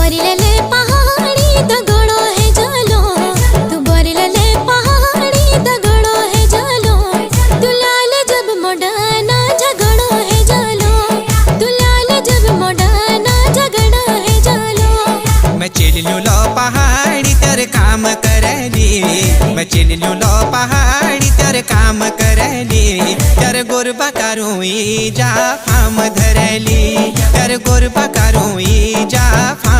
बोरिले पहाड़ी दगड़ो है जालो, तू बोरिले पहाड़ी दगड़ो है जालो, दुलाल जब मोडाना झगड़ो है जालो, दुलाल जब मोडाना झगड़ो है जालो। मैं चिल्लू लो पहाड़ी तेरे काम करली, मैं चिल्लू लो पहाड़ी तेरे काम करली, तेरे गुरबा करूँ जा फाम धरली, तेरे गुरबा करूँ जा फाम